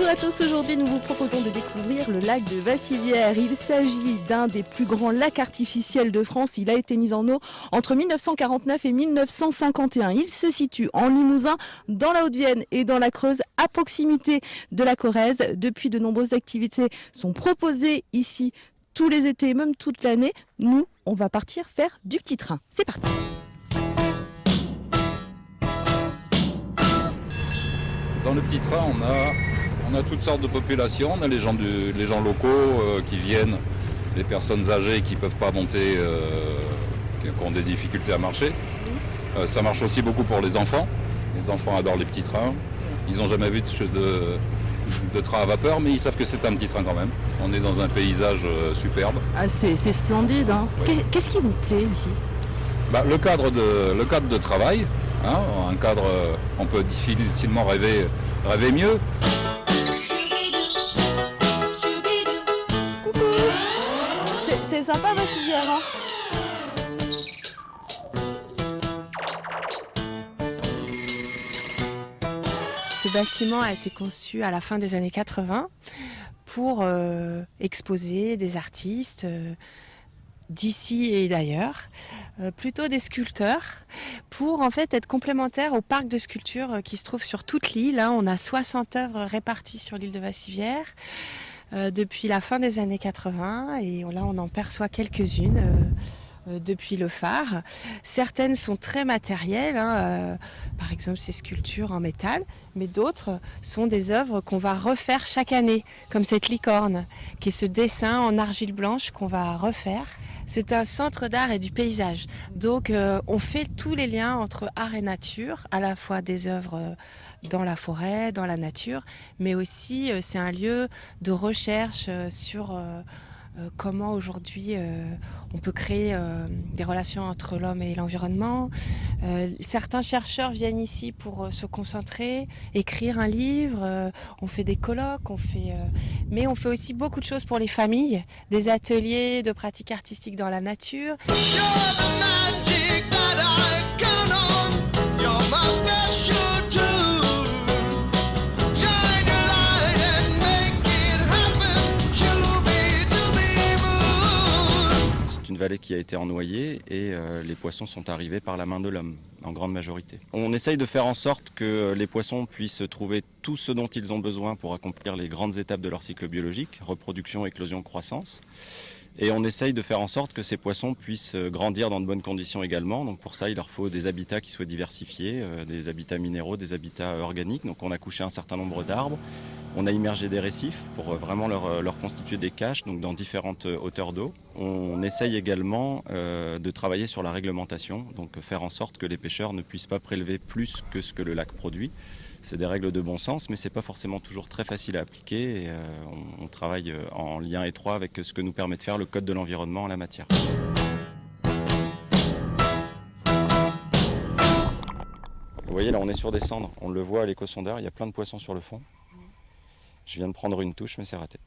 à tous, aujourd'hui nous vous proposons de découvrir le lac de Vassivière. Il s'agit d'un des plus grands lacs artificiels de France. Il a été mis en eau entre 1949 et 1951. Il se situe en Limousin, dans la Haute-Vienne et dans la Creuse, à proximité de la Corrèze. Depuis, de nombreuses activités sont proposées ici tous les étés, même toute l'année. Nous, on va partir faire du petit train. C'est parti! Dans le petit train, on a toutes sortes de populations. On a les gens locaux qui viennent, les personnes âgées qui ne peuvent pas monter, qui ont des difficultés à marcher. Ça marche aussi beaucoup pour les enfants. Les enfants adorent les petits trains. Ils n'ont jamais vu de train à vapeur, mais ils savent que c'est un petit train quand même. On est dans un paysage superbe. Ah, c'est splendide, hein. Oui. Qu'est-ce qui vous plaît ici? Le cadre de travail, hein, un cadre, on peut difficilement rêver mieux. Coucou! C'est sympa Vassivière, hein. Ce bâtiment a été conçu à la fin des années 80 pour exposer des artistes d'ici et d'ailleurs, plutôt des sculpteurs, pour en fait être complémentaire au parc de sculpture qui se trouve sur toute l'île. On a 60 œuvres réparties sur l'île de Vassivière depuis la fin des années 80 et là on en perçoit quelques-unes depuis le phare. Certaines sont très matérielles, par exemple ces sculptures en métal, mais d'autres sont des œuvres qu'on va refaire chaque année, comme cette licorne, qui est ce dessin en argile blanche qu'on va refaire. C'est un centre d'art et du paysage, donc on fait tous les liens entre art et nature, à la fois des œuvres dans la forêt, dans la nature, mais aussi c'est un lieu de recherche sur comment aujourd'hui on peut créer des relations entre l'homme et l'environnement. Certains chercheurs viennent ici pour se concentrer, écrire un livre, on fait des colloques, mais on fait aussi beaucoup de choses pour les familles, des ateliers de pratiques artistiques dans la nature. Une vallée qui a été ennoyée et les poissons sont arrivés par la main de l'homme, en grande majorité. On essaye de faire en sorte que les poissons puissent trouver tout ce dont ils ont besoin pour accomplir les grandes étapes de leur cycle biologique, reproduction, éclosion, croissance. Et on essaye de faire en sorte que ces poissons puissent grandir dans de bonnes conditions également. Donc pour ça, il leur faut des habitats qui soient diversifiés, des habitats minéraux, des habitats organiques. Donc on a couché un certain nombre d'arbres. On a immergé des récifs pour vraiment leur constituer des caches, donc dans différentes hauteurs d'eau. On essaye également de travailler sur la réglementation, donc faire en sorte que les pêcheurs ne puissent pas prélever plus que ce que le lac produit. C'est des règles de bon sens, mais c'est pas forcément toujours très facile à appliquer. Et, on travaille en lien étroit avec ce que nous permet de faire le Code de l'environnement en la matière. Vous voyez, là on est sur des cendres, on le voit à l'éco-sondeur, il y a plein de poissons sur le fond. Je viens de prendre une touche, mais c'est raté.